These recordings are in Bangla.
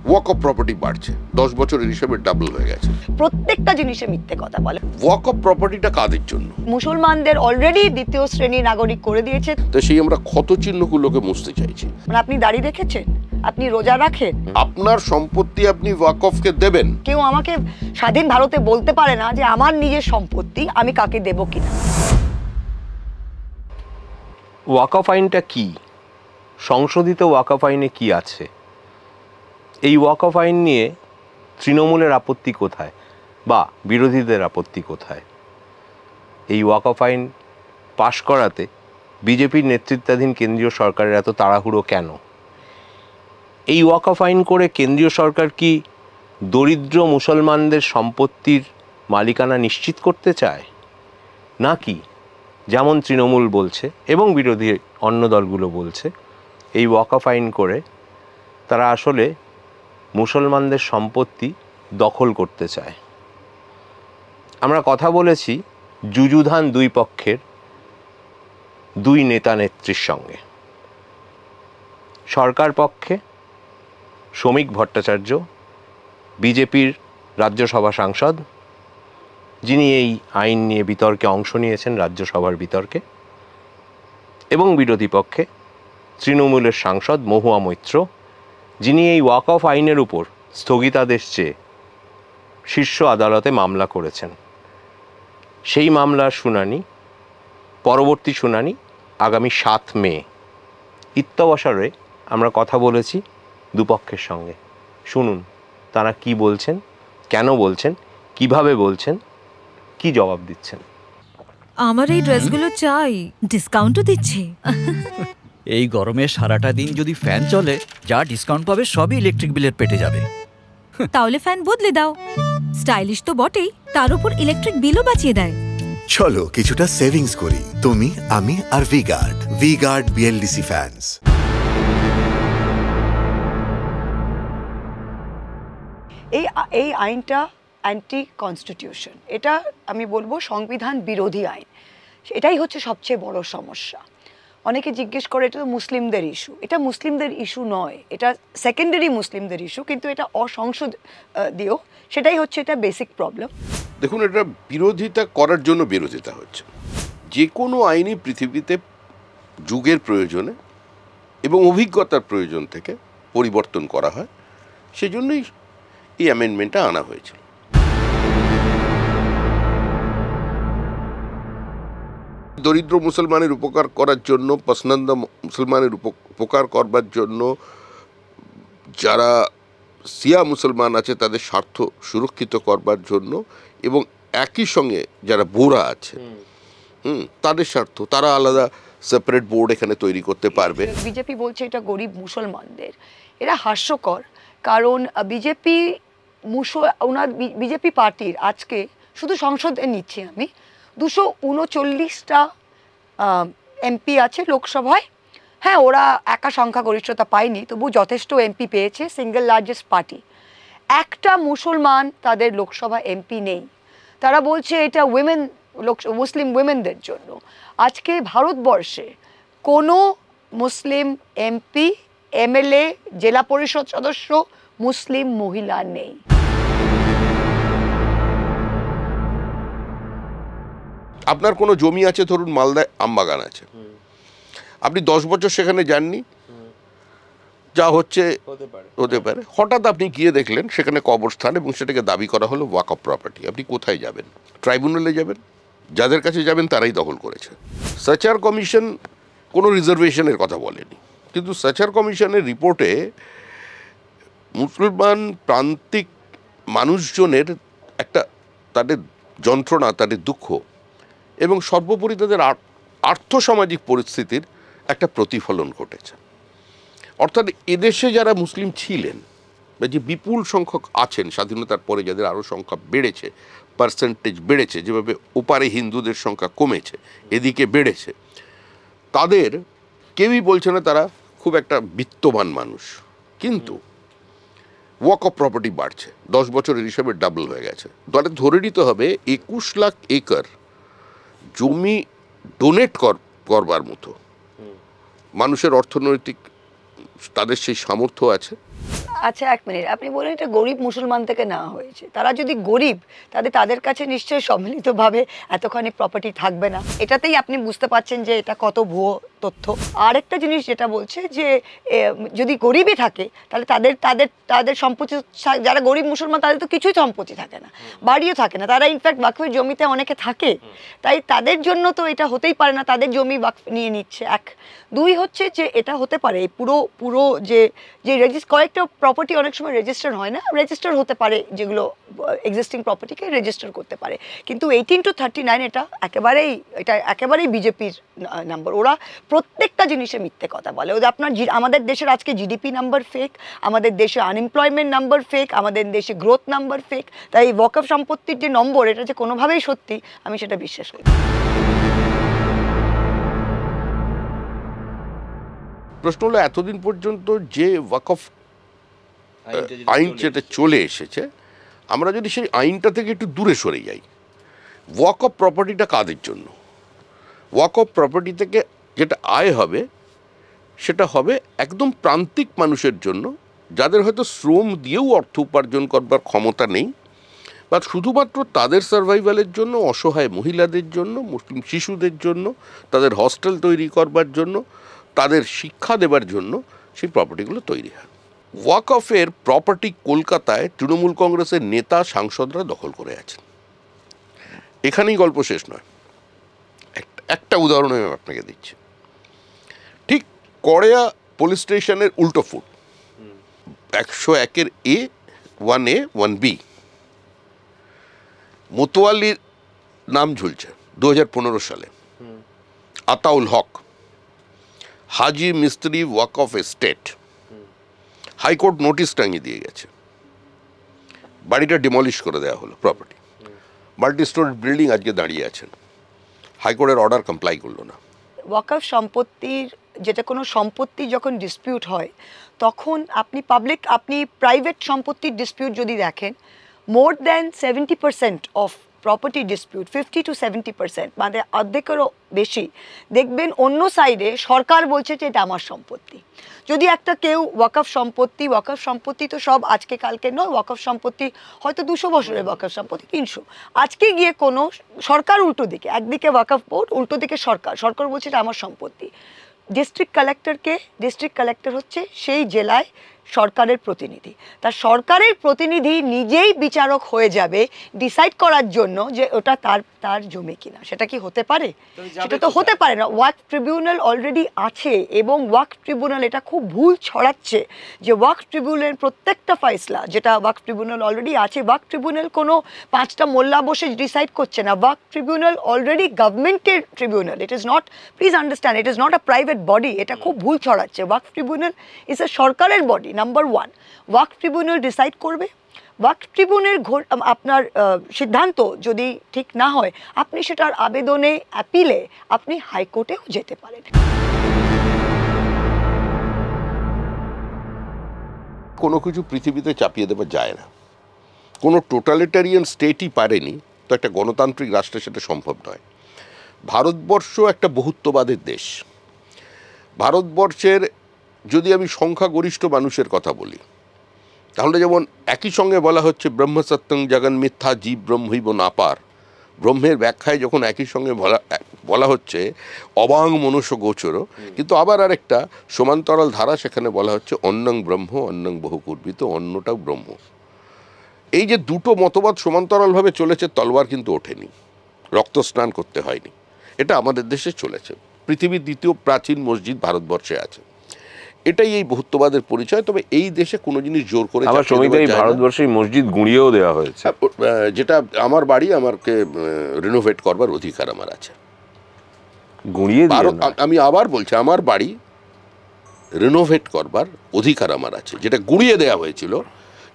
ওয়াক অফ প্রপার্টি বাড়ছে, 10 বছরের হিসাবে ডাবল হয়ে গেছে। প্রত্যেকটা জিনিসে মিথ্যে কথা বলে। ওয়াক অফ প্রপার্টিটা কাদের জন্য? মুসলমানদের অলরেডি দ্বিতীয় শ্রেণী নাগরিক করে দিয়েছে। তো সেই আমরা ক্ষত চিহ্নগুলোকে মুছতে চাইছি। মানে আপনি দাড়ি রেখেছেন, আপনি রোজা রাখেন, আপনার সম্পত্তি আপনি ওয়াক অফকে দেবেন। কেউ আমাকে স্বাধীন ভারতে বলতে পারে না যে আমার নিজের সম্পত্তি আমি কাকে দেব কিনা। ওয়াকফ আইনটা কি? সংশোধিত ওয়াকফ আইনে কি আছে? এই ওয়াকফ আইন নিয়ে তৃণমূলের আপত্তি কোথায় বা বিরোধীদের আপত্তি কোথায়? এই ওয়াকফ আইন পাশ করাতে বিজেপির নেতৃত্বাধীন কেন্দ্রীয় সরকারের এত তাড়াহুড়ো কেন? এই ওয়াকফ আইন করে কেন্দ্রীয় সরকার কি দরিদ্র মুসলমানদের সম্পত্তির মালিকানা নিশ্চিত করতে চায়, নাকি যেমন তৃণমূল বলছে এবং বিরোধী অন্য দলগুলো বলছে এই ওয়াকফ আইন করে তারা আসলে মুসলমানদের সম্পত্তি দখল করতে চায়? আমরা কথা বলেছি যুযুধান দুই পক্ষের দুই নেতা নেত্রীর সঙ্গে। সরকার পক্ষে শ্রমিক ভট্টাচার্য, বিজেপির রাজ্যসভা সাংসদ, যিনি এই আইন নিয়ে বিতর্কে অংশ নিয়েছেন, রাজ্যসভার বিতর্কে, এবং বিরোধী পক্ষে তৃণমূলের সাংসদ মহুয়া মৈত্র, যিনি এই ওয়াকফ আইনের উপর স্থগিতাদেশ চেয়ে শীর্ষ আদালতে মামলা করেছেন। সেই মামলার শুনানি, পরবর্তী শুনানি আগামী 7 মে। ইত্যবসরে আমরা কথা বলেছি দুপক্ষের সঙ্গে। শুনুন তারা কি বলছেন, কেন বলছেন, কিভাবে বলছেন, কি জবাব দিচ্ছেন। আমার এই ড্রেসগুলো চাই, ডিসকাউন্টও দিচ্ছে। এই গরমে সারাটা দিন যদি ফ্যান চলে, যা ডিসকাউন্ট পাবে সবই ইলেকট্রিক বিলের পেটে যাবে। তাহলে ফ্যান বদলে দাও। স্টাইলিশ তো বটেই, তার উপর ইলেকট্রিক বিলও বাঁচিয়ে দেয়। চলো কিছুটা সেভিংস করি, তুমি, আমি আর ভি-গার্ড বিএলডিসি ফ্যানস। এই আইনটা অ্যান্টি কনস্টিটিউশন, এটা আমি বলবো সংবিধান বিরোধী আইন। এটাই হচ্ছে সবচেয়ে বড় সমস্যা। অনেকে জিজ্ঞেস করে এটা তো মুসলিমদের ইস্যু। এটা মুসলিমদের ইস্যু নয়, এটা সেকেন্ডারি মুসলিমদের ইস্যু, কিন্তু এটা অসংসদীয়। সেটাই হচ্ছে এটা বেসিক প্রবলেম। দেখুন, এটা বিরোধিতা করার জন্য বিরোধিতা হচ্ছে। যে কোনো আইনই পৃথিবীতে যুগের প্রয়োজনে এবং অভিজ্ঞতার প্রয়োজন থেকে পরিবর্তন করা হয়, সেজন্যই এই অ্যামেন্ডমেন্টটা আনা হয়েছিল। দরিদ্র মুসলমানের উপকার করার জন্য, পসনন্দা মুসলমানের উপকার করবার জন্য, যারা শিয়া মুসলমান আছে তাদের স্বার্থ সুরক্ষিত করবার জন্য, এবং একই সঙ্গে যারা বোরা আছে তাদের স্বার্থ, তারা আলাদা সেপারেট বোর্ড এখানে তৈরি করতে পারবে। বিজেপি বলছে এটা গরিব মুসলমানদের। এরা হাস্যকর, কারণ বিজেপি পার্টির আজকে শুধু সংসদে নিচ্ছি আমি 239টা এমপি আছে লোকসভায়। হ্যাঁ, ওরা একা সংখ্যাগরিষ্ঠতা পায়নি, তবু যথেষ্ট এমপি পেয়েছে, সিঙ্গেল লার্জেস্ট পার্টি। একটা মুসলমান তাদের লোকসভা এমপি নেই। তারা বলছে এটা মুসলিম উইমেনদের জন্য। আজকে ভারতবর্ষে কোনো মুসলিম এমপি, এমএলএ, জেলা পরিষদ সদস্য মুসলিম মহিলা নেই। আপনার কোনো জমি আছে, ধরুন মালদায় আমবাগান আছে, আপনি 10 বছর সেখানে যাননি, যা হচ্ছে হতে পারে, হঠাৎ আপনি গিয়ে দেখলেন সেখানে কবরস্থান এবং সেটাকে দাবি করা হলো ওয়াক অফ প্রপার্টি। আপনি কোথায় যাবেন? ট্রাইব্যুনালে যাবেন? যাদের কাছে যাবেন তারাই দখল করেছে। সাচার কমিশন কোনো রিজার্ভেশনের কথা বলেনি, কিন্তু সাচার কমিশনের রিপোর্টে মুসলমান প্রান্তিক মানুষজনের একটা, তাদের যন্ত্রণা, তাদের দুঃখ এবং সর্বোপরি তাদের আর্থসামাজিক পরিস্থিতির একটা প্রতিফলন ঘটেছে। অর্থাৎ এদেশে যারা মুসলিম ছিলেন বা যে বিপুল সংখ্যক আছেন, স্বাধীনতার পরে যাদের আরও সংখ্যা বেড়েছে, পার্সেন্টেজ বেড়েছে, যেভাবে ওপারে হিন্দুদের সংখ্যা কমেছে, এদিকে বেড়েছে, তাদের কেউই বলছে না তারা খুব একটা বিত্তবান মানুষ। কিন্তু ওয়াক অফ প্রপার্টি বাড়ছে, 10 বছরের হিসাবে ডাবল হয়ে গেছে। তাহলে ধরে নিতে হবে 21 লাখ একর জমি ডোনেট করবার মতো মানুষের অর্থনৈতিক, তাদের সেই সামর্থ্য আছে। আচ্ছা এক মিনিট, আপনি বলেন এটা গরিব মুসলমান থেকে নেওয়া হয়েছে। তারা যদি গরিব তাদের কাছে নিশ্চয়ই সম্মিলিতভাবে এতখানি প্রপার্টি থাকবে না। এটাতেই আপনি বুঝতে পারছেন যে এটা কত ভুয়ো তথ্য। আরেকটা জিনিস যেটা বলছে যে যদি গরিবই থাকে তাহলে তাদের তাদের তাদের সম্পত্তি, যারা গরিব মুসলমান তাদের তো কিছুই সম্পত্তি থাকে না, বাড়িও থাকে না, তারা ইনফ্যাক্ট ওয়াকফের জমিতে অনেকে থাকে, তাই তাদের জন্য তো এটা হতেই পারে না, তাদের জমি ওয়াকফ নিয়ে নিচ্ছে। এক, দুই হচ্ছে যে এটা হতে পারে পুরো যে কয়েকটা প্রপার্টি অনেক সময় রেজিস্টার হয় না, রেজিস্টার হতে পারে, যেগুলো এক্সিস্টিং প্রপার্টিকে রেজিস্টার করতে পারে, কিন্তু 18 to 39 এটা একেবারেই বিজেপির নাম্বার। ওরা প্রত্যেকটা জিনিসে মিথ্যে কথা বলে। ওদের আপনার আমাদের দেশের আজকে জিডিপি নাম্বার ফেক, আমাদের দেশে আনএমপ্লয়মেন্ট নাম্বার ফেক, আমাদের দেশে গ্রোথ নাম্বার ফেক। তাই ওয়াকফ সম্পত্তির যে নম্বর, এটা যে কোনোভাবেই সত্যি আমি সেটা বিশ্বাস করি। প্রশ্ন হলো এতদিন পর্যন্ত যে ওয়াকফ আইন যেটা চলে এসেছে, আমরা যদি সেই আইনটা থেকে একটু দূরে সরে যাই, ওয়াকফ প্রপার্টিটা কাদের জন্য? ওয়াকফ প্রপার্টি থেকে যেটা আয় হবে সেটা হবে একদম প্রান্তিক মানুষের জন্য, যাদের হয়তো শ্রম দিয়েও অর্থ উপার্জন করবার ক্ষমতা নেই, বা শুধুমাত্র তাদের সার্ভাইভালের জন্য, অসহায় মহিলাদের জন্য, মুসলিম শিশুদের জন্য, তাদের হস্টেল তৈরি করবার জন্য, তাদের শিক্ষা দেবার জন্য সেই প্রপার্টিগুলো তৈরি হয়। ওয়াকফের প্রপার্টি কলকাতায় তৃণমূল কংগ্রেসের নেতা সাংসদরা দখল করে আছেন। এখানেই গল্প শেষ নয়। একটা উদাহরণ আমি আপনাকে দিচ্ছি। ঠিক কড়েয়া পুলিশ স্টেশনের উল্টো ফুট 101-এর A, 1A, 1B মোতোয়ালির নাম ঝুলছে 2015 সালে। আতাউল হক, হাজি মিস্ত্রি ওয়াকফ এস্টেট, হাইকোর্ট নোটিশ টাঙিয়ে দিয়ে গেছে, বাড়িটা ডিমলিশ করে দেওয়া হলো, প্রপার্টি মাল্টি স্টোরি বিল্ডিং আজকে দাঁড়িয়ে আছেন, হাইকোর্টের অর্ডার কমপ্লাই করলো না। ওয়াকফ সম্পত্তির যেটা কোনো সম্পত্তি যখন ডিসপিউট হয়, তখন আপনি প্রাইভেট সম্পত্তির ডিসপিউট যদি দেখেন, more than 70% of property dispute, 50 to 70%, মানে অর্ধেকেরও বেশি, দেখবেন অন্য সাইডে সরকার বলছে যে এটা আমার সম্পত্তি। যদি একটা কেউ ওয়াকফ সম্পত্তি তো সব আজকে কালকে নয়, ওয়াকফ সম্পত্তি হয়তো 200 বছরের ওয়াকফ সম্পত্তি 300, আজকে গিয়ে কোনো সরকার উল্টো দিকে, একদিকে ওয়াকফ বোর্ড, উল্টো দিকে সরকার বলছে এটা আমার সম্পত্তি। ডিস্ট্রিক্ট কালেক্টর হচ্ছে সেই জেলায় সরকারের প্রতিনিধি। তা সরকারের প্রতিনিধি নিজেই বিচারক হয়ে যাবে ডিসাইড করার জন্য যে ওটা তার জমি কিনা। সেটা কি হতে পারে? সেটা তো হতে পারে না। ওয়াকফ ট্রিবিউনাল অলরেডি আছে, এবং ওয়াকফ ট্রিবিউনাল এটা খুব ভুল ছড়াচ্ছে যে ওয়াকফ ট্রিবিউনালের প্রত্যেকটা ফয়সলা, যেটা ওয়াকফ ট্রিবিউনাল অলরেডি আছে, ওয়াকফ ট্রিবিউনাল কোনো 5টা মোল্লা বসে ডিসাইড করছে না। ওয়াকফ ট্রিবিউনাল অলরেডি গভর্নমেন্টের tribunal. It is not, please understand, it is not a private body. এটা খুব ভুল ছড়াচ্ছে। ওয়াকফ ট্রিবিউনাল ইজ এ সরকারের বডি। নাম্বার 1, ওয়াকফ ট্রিবিউনাল ডিসাইড করবে। ওয়াকফ ট্রিবিউনালের আপনার সিদ্ধান্ত যদি ঠিক না হয়, আপনি সেটার আবেদনে, অ্যাপিলে আপনি হাইকোর্টেও যেতে পারেন। কোনো কিছু পৃথিবীতে চাপিয়ে দেওয়া যায় না। কোনো টোটালিটারিয়ান স্টেটই পারেনি, তো একটা গণতান্ত্রিক রাষ্ট্রে সেটা সম্ভব নয়। ভারতবর্ষ একটা বহুত্ববাদের দেশ। ভারতবর্ষের যদি আমি সংখ্যাগরিষ্ঠ মানুষের কথা বলি, তাহলে যেমন একই সঙ্গে বলা হচ্ছে ব্রহ্ম সত্যং জগন মিথ্যা জীব ব্রহ্মৈব নাপার, ব্রহ্মের ব্যাখ্যায় যখন একই সঙ্গে বলা হচ্ছে অবাং মনুষ্য গোচর, কিন্তু আবার আরেকটা সমান্তরাল ধারা সেখানে বলা হচ্ছে অন্নং ব্রহ্ম অন্নং বহুকুর্বিত, অন্যটাও ব্রহ্ম। এই যে দুটো মতবাদ সমান্তরালভাবে চলেছে, তলোয়ার কিন্তু ওঠেনি, রক্ত স্নান করতে হয়নি। এটা আমাদের দেশে চলেছে। পৃথিবীর দ্বিতীয় প্রাচীন মসজিদ ভারতবর্ষে আছে। এটাই এই বহুত্ববাদের পরিচয়। তবে এই দেশে কোনো জিনিস জোর করে ভারতবর্ষে মসজিদ গুঁড়িয়েও দেওয়া হয়েছে, যেটা আমার বাড়ি, আমাকে রিনোভেট করবার অধিকার আমার আছে। গুঁড়িয়ে আমি আবার বলছি, আমার বাড়ি রিনোভেট করবার অধিকার আমার আছে। যেটা গুঁড়িয়ে দেওয়া হয়েছিল,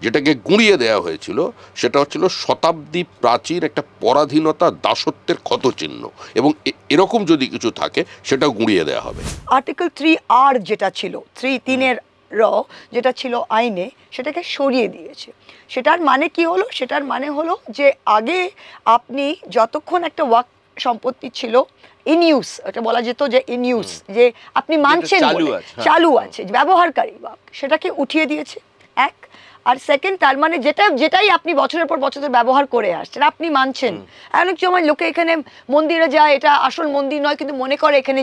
যেটাকে গুঁড়িয়ে দেওয়া হয়েছিল, সেটা হচ্ছিল শতাব্দী প্রাচীন একটা পরাধীনতা, দাসত্বের ক্ষতচিহ্ন, এবং এরকম যদি কিছু থাকে সেটাও গুঁড়িয়ে দেওয়া হবে। আর্টিকেল 3R যেটা ছিল, 3 যেটা ছিল আইনে, সেটাকে সরিয়ে দিয়েছে। সেটার মানে কি হলো? সেটার মানে হলো যে আগে আপনি যতক্ষণ একটা ওয়াকফ সম্পত্তি ছিল ইন ইউজ, এটা বলা যেত যে ইন ইউজ, যে আপনি মানছেন চালু আছে, ব্যবহারকারী ওয়াকফ, সেটাকে উঠিয়ে দিয়েছে। এক। আর সেকেন্ড, তার মানে যেটাই আপনি বছরের পর বছর ব্যবহার করে আসছেন, আপনি মানছেন। অনেক সময় লোকে এখানে মন্দিরে যায়, এটা আসল মন্দির নয়, কিন্তু মনে করে এখানে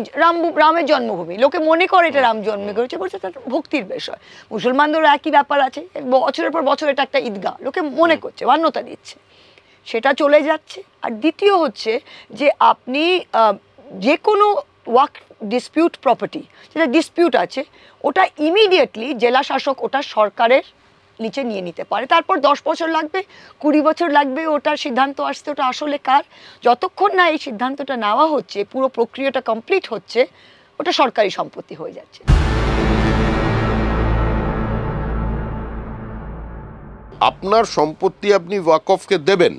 রামের জন্মভূমি, লোকে মনে করে এটা রাম জন্মে করেছে, বলছে এটা ভক্তির বিষয়। মুসলমানদেরও একই ব্যাপার আছে, বছরের পর বছর এটা একটা ঈদগাহ, লোকে মনে করছে, মান্যতা দিচ্ছে, সেটা চলে যাচ্ছে। আর দ্বিতীয় হচ্ছে যে আপনি যে কোনো ওয়াক ডিসপিউট প্রপার্টি, যেটা ডিসপিউট আছে, ওটা ইমিডিয়েটলি জেলা শাসক ওটা সরকারের নিচে নিয়ে নিতে পারে। তারপর 10 বছর লাগবে, 20 বছর লাগবে ওটার সিদ্ধান্ত আসতে, ওটা আসলে কার। যতক্ষণ না এই সিদ্ধান্তটা নেওয়া হচ্ছে, পুরো প্রক্রিয়াটা কমপ্লিট হচ্ছে, ওটা সরকারি সম্পত্তি হয়ে যাচ্ছে। আপনার সম্পত্তি আপনি ওয়াকফকে দেবেন,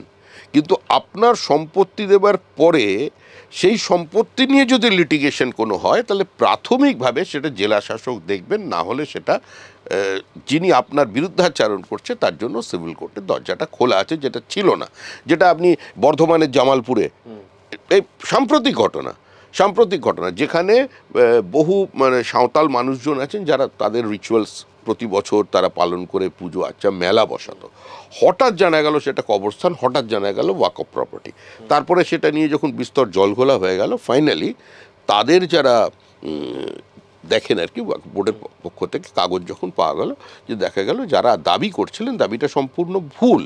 কিন্তু আপনার সম্পত্তি দেবার পরে সেই সম্পত্তি নিয়ে যদি লিটিগেশন কোনো হয়, তাহলে প্রাথমিকভাবে সেটা জেলা শাসক দেখবেন, না হলে সেটা যিনি আপনার বিরুদ্ধাচারণ করছে তার জন্য সিভিল কোর্টের দরজাটা খোলা আছে, যেটা ছিল না। যেটা আপনি বর্ধমানের জামালপুরে, এই সাম্প্রতিক ঘটনা যেখানে বহু মানে সাঁওতাল মানুষজন আছেন যারা তাদের রিচুয়ালস প্রতি বছর তারা পালন করে পুজো আচ্ছা মেলা বসাতো, হঠাৎ জানা গেল সেটা কবরস্থান, হঠাৎ জানা গেল ওয়াকফ প্রপার্টি। তারপরে সেটা নিয়ে যখন বিস্তর জলঘোলা হয়ে গেল, ফাইনালি তাদের যারা দেখেন আর কি বোর্ডের পক্ষ থেকে কাগজ যখন পাওয়া গেল, যে দেখা গেল যারা দাবি করছিলেন দাবিটা সম্পূর্ণ ভুল।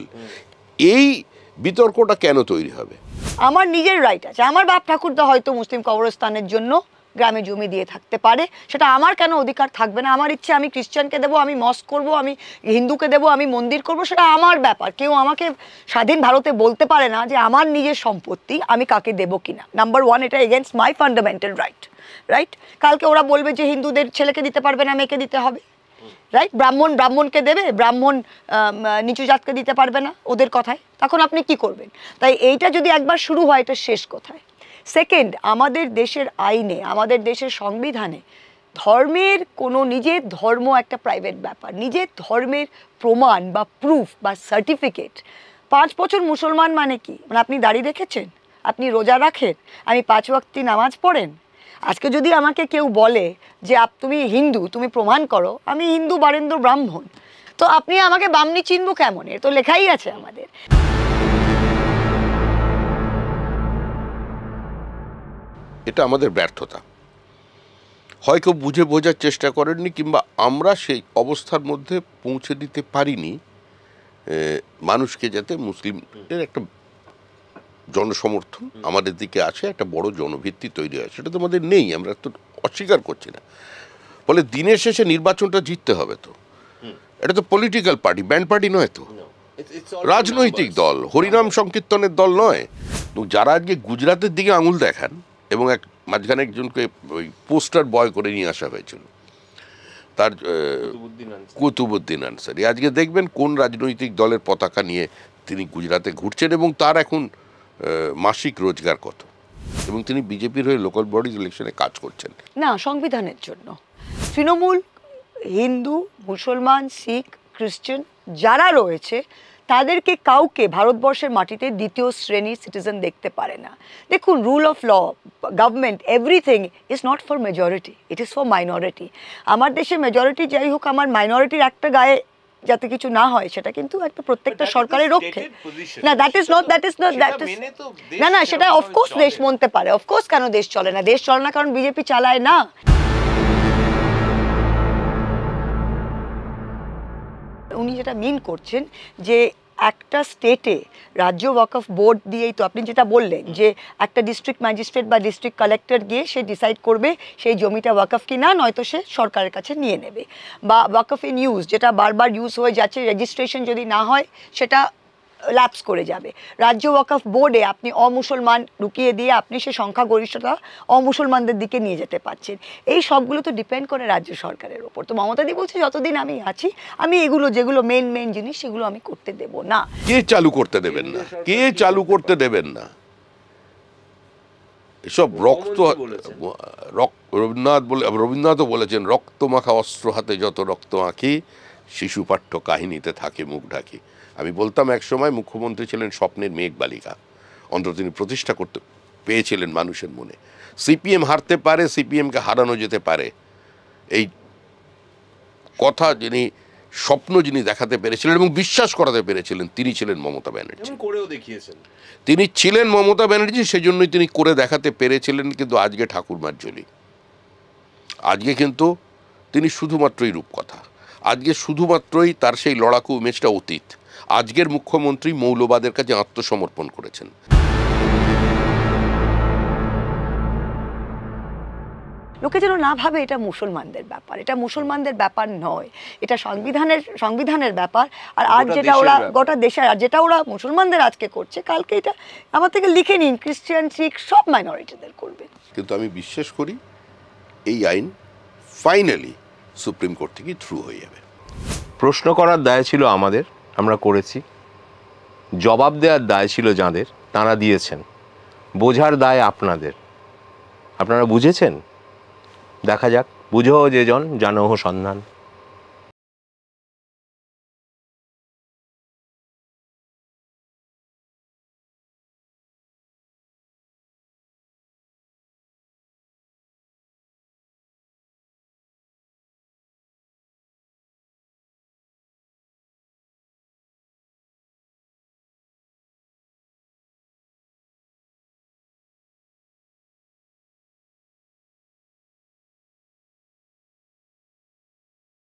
এই বিতর্কটা কেন তৈরি হবে? আমার নিজের রাইট আছে, আমার বাপ ঠাকুরদা হয়তো মুসলিম কবরস্থানের জন্য গ্রামে জমি দিয়ে থাকতে পারে, সেটা আমার কেন অধিকার থাকবে না? আমার ইচ্ছে আমি খ্রিস্টানকে দেবো, আমি মস্ক করব, আমি হিন্দুকে দেবো, আমি মন্দির করব, সেটা আমার ব্যাপার। কেউ আমাকে স্বাধীন ভারতে বলতে পারে না যে আমার নিজের সম্পত্তি আমি কাকে দেবো কিনা। নাম্বার 1, এটা এগেনস্ট মাই ফান্ডামেন্টাল রাইট। কালকে ওরা বলবে যে হিন্দুদের ছেলেকে দিতে পারবে না, মেয়েকে দিতে হবে, রাইট? ব্রাহ্মণকে দেবে, ব্রাহ্মণ নিচু জাতকে দিতে পারবে না ওদের কথায়, তখন আপনি কি করবেন? তাই এইটা যদি একবার শুরু হয়, এটা শেষ কোথায়? সেকেন্ড, আমাদের দেশের আইনে, আমাদের দেশের সংবিধানে ধর্মের কোনো, নিজের ধর্ম একটা প্রাইভেট ব্যাপার, নিজের ধর্মের প্রমাণ বা প্রুফ বা সার্টিফিকেট। 5 বছর মুসলমান মানে কি? মানে আপনি দাড়ি রেখেছেন, আপনি রোজা রাখেন, আমি 5 ওয়াক্ত নামাজ পড়েন। আজকে যদি আমাকে কেউ বলে যে তুমি হিন্দু, তুমি প্রমাণ করো, আমি হিন্দু বারেন্দ্র ব্রাহ্মণ, তো আপনি আমাকে বামনি চিনব কেমন? এর তো লেখাই আছে আমাদের। এটা আমাদের ব্যর্থতা, হয় কেউ বুঝে বোঝার চেষ্টা করেননি, কিংবা আমরা সেই অবস্থার মধ্যে পৌঁছে দিতে পারিনি মানুষকে, যাতে মুসলিমদের একটা জনসমর্থন আমাদের দিকে আসে, একটা বড় জনভিত্তি তৈরি হয়। সেটা তো আমাদের নেই, আমরা তো অস্বীকার করছি না। ফলে দিনের শেষে নির্বাচনটা জিততে হবে। তো এটা তো পলিটিক্যাল পার্টি, ব্যান্ড পার্টি নয়, তো রাজনৈতিক দল, হরিনাম সংকীর্তনের দল নয়। যারা আজকে গুজরাটের দিকে আঙুল দেখান, এবং মাঝখানে একজনকে ওই পোস্টার বয় করে নিয়ে আসা হয়েছিল, তার কুতুবুদ্দিন আনসারি, আজকে দেখবেন কোন রাজনৈতিক দলের পতাকা নিয়ে তিনি গুজরাটে ঘুরছেন, এবং তার এখন মাসিক রোজগার কত, এবং তিনি বিজেপির হয়ে লোকাল বডি ইলেকশনে কাজ করছেন না, সংবিধানের জন্য। তৃণমূল হিন্দু, মুসলমান, শিখ, খ্রিস্টান যারা রয়েছে, তাদেরকে কাউকে ভারতবর্ষের মাটিতে দ্বিতীয় শ্রেণীর সিটিজেন দেখতে পারে না। দেখুন, rule of law, government, everything is not for majority, it is for minority. আমার দেশে মেজরিটি যাই হোক, আমার মাইনরিটির একটা গায়ে যাতে কিছু না হয়, সেটা কিন্তু একটা প্রত্যেকটা সরকারের রক্ষে। না, দ্যাট ইজ নট না, সেটা অফকোর্স দেশ মানতে পারে। অফকোর্স কেন দেশ চলে না? দেশ চলে না কারণ বিজেপি চালায় না। উনি যেটা মিন করছেন যে একটা স্টেটে রাজ্য ওয়াকফ বোর্ড দিয়েই, তো আপনি যেটা বললেন যে একটা ডিস্ট্রিক্ট ম্যাজিস্ট্রেট বা ডিস্ট্রিক্ট কালেক্টর গিয়ে সে ডিসাইড করবে সেই জমিটা ওয়াকফ কি না, নয়তো সে সরকারের কাছে নিয়ে নেবে। বা ওয়াকফ ইন ইউজ, যেটা বারবার ইউজ হয়ে যাচ্ছে, রেজিস্ট্রেশন যদি না হয় সেটা ল্যাপস করে যাবে। রাজ্য ওয়াকফ বোর্ডে আপনি অমুসলমান ঢুকিয়ে দিয়ে আপনি সে সংখ্যাগরিষ্ঠতা অমুসলমানদের দিকে নিয়ে যেতে পারছেন। এই সবগুলো তো ডিপেন্ড করে রাজ্য সরকারের ওপর। তো মমতাদি বলছে যতদিন আমি আছি, আমি এগুলো যেগুলো মেন জিনিস সেগুলো আমি করতে দেব না। কে চালু করতে দেবেন না? কে চালু করতে দেবেন না? এসব রবীন্দ্রনাথও বলেছেন, রক্ত মাখা অস্ত্র হাতে যত রক্ত আঁকি, শিশু পাঠ্য কাহিনীতে থাকে মুখ ঢাকি। আমি বলতাম, এক সময় মুখ্যমন্ত্রী ছিলেন স্বপ্নের মেঘ বালিকা, অন্তত তিনি প্রতিষ্ঠা করতে পেয়েছিলেন মানুষের মনে। সিপিএম হারতে পারে, সিপিএমকে হারানো যেতে পারে, এই কথা যিনি স্বপ্ন যিনি দেখাতে পেরেছিলেন এবং বিশ্বাস করাতে পেরেছিলেন, তিনি ছিলেন মমতা ব্যানার্জি। করেও দেখিয়েছেন। তিনি ছিলেন মমতা ব্যানার্জি, সেজন্যই তিনি করে দেখাতে পেরেছিলেন। কিন্তু আজকে ঠাকুরমার ঝুলি, আজকে কিন্তু তিনি শুধুমাত্রই রূপকথা, আজকে শুধুমাত্রই তার সেই লড়াকু ইমেজটা অতীত। আজকের মুখ্যমন্ত্রী মৌলবাদের কাছে আত্মসমর্পণ করেছেন। লোকে যেন না ভাবে এটা মুসলমানদের ব্যাপার, এটা মুসলমানদের ব্যাপার নয়, এটা সংবিধানের ব্যাপার। আর আজ যেটা ওরা গোটা দেশের, আর যেটা ওরা মুসলমানদের আজকে করছে, কালকে এটা আমার থেকে লিখে নিন খ্রিস্টান, শিখ সব মাইনরিটিদের করবে। কিন্তু আমি বিশ্বাস করি এই আইন ফাইনালি সুপ্রিম কোর্ট থেকে থ্রু হয়ে যাবে। প্রশ্ন করার দায় ছিল আমাদের, আমরা করেছি। জবাব দেওয়ার দায় ছিল যাঁদের, তাঁরা দিয়েছেন। বোঝার দায় আপনাদের, আপনারা বুঝেছেন। দেখা যাক, বুঝো যে জন জানহ সন্ধান।